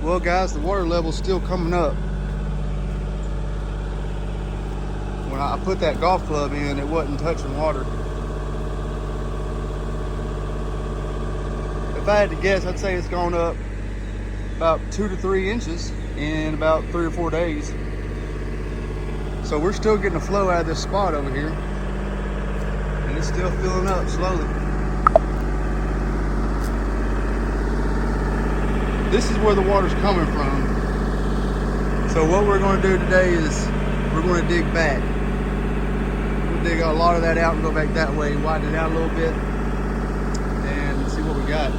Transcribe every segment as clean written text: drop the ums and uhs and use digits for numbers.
Well guys, the water level's still coming up. When I put that golf club in, it wasn't touching water. If I had to guess, I'd say it's gone up about 2 to 3 inches in about 3 or 4 days. So we're still getting a flow out of this spot over here, and it's still filling up slowly. This is where the water's coming from. So what we're going to do today is we're going to dig back. We'll dig a lot of that out and go back that way, widen it out a little bit, and see what we got.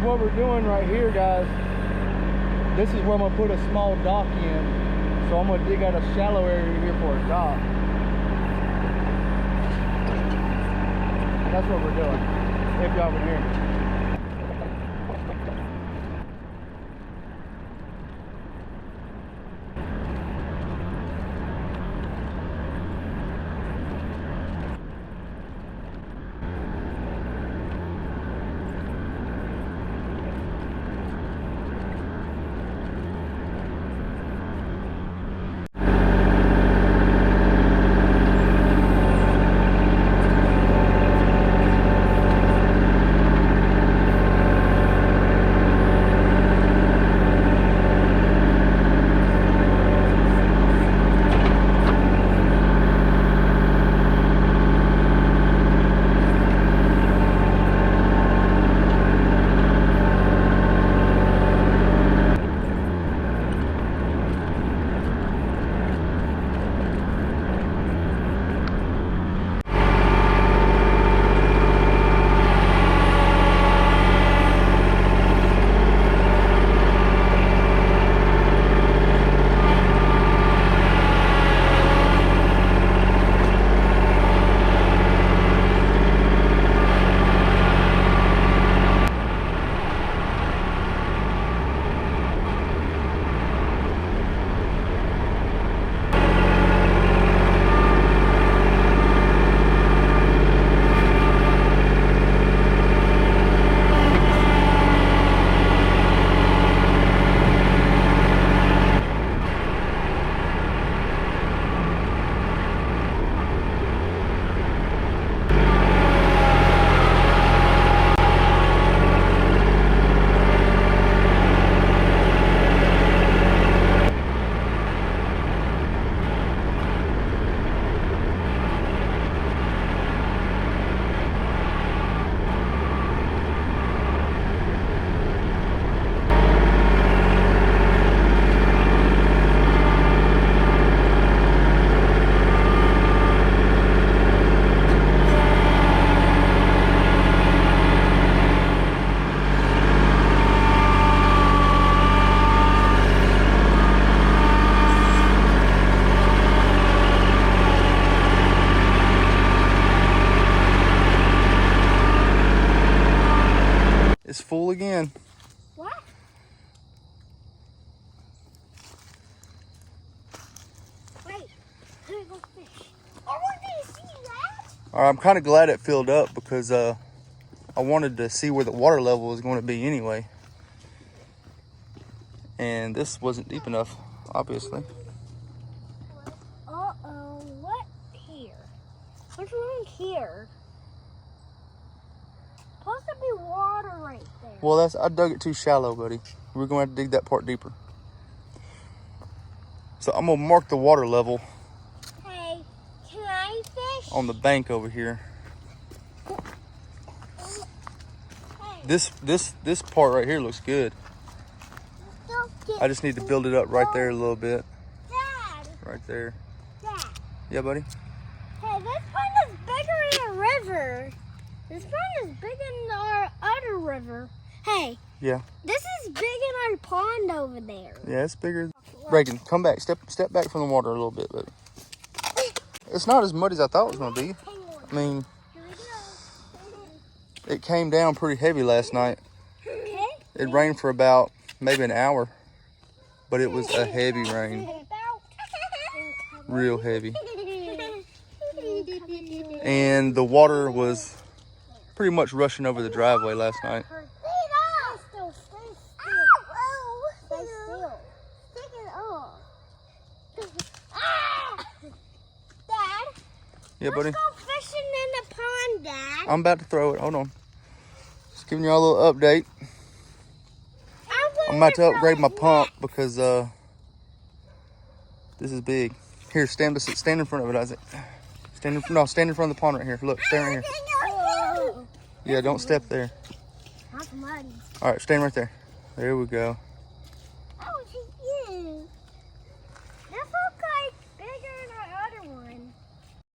what we're doing right here, guys. This is where I'm gonna put a small dock in. So I'm gonna dig out a shallow area here for a dock. That's what we're doing, if y'all can hear me. It's full again. What? Wait, there goes fish. Oh, did you see that? All right, I'm kind of glad it filled up because I wanted to see where the water level was going to be anyway. And this wasn't deep enough, obviously. Uh-oh, what here? What's wrong here? Supposed to be water right there. Well, I dug it too shallow, buddy. We're going to have to dig that part deeper. So I'm going to mark the water level Hey, can I fish? on the bank over here. Hey, This part right here looks good. don't get I just need to build it up right there a little bit. Dad. Right there. Dad. Yeah, buddy? Hey, this pond is bigger than a river. This pond is bigger than our other river. Hey. Yeah. This is bigger than our pond over there. Yeah, it's bigger. Reagan, come back. Step back from the water a little bit, buddy. It's not as muddy as I thought it was going to be. I mean, Here we go. it came down pretty heavy last night. Okay. It rained for about maybe an hour, but it was a heavy rain. Real heavy. And the water was pretty much rushing over the driveway last night. Yeah, buddy. Let's go fishing in the pond, Dad. I'm about to throw it. Hold on. Just giving you all a little update. I'm about to upgrade my pump because this is big. Here, stand in front of it, Isaac. Stand in front of the pond right here. Look, stand right here. Whoa. Yeah, don't step there. Not muddy. All right, stand right there. There we go.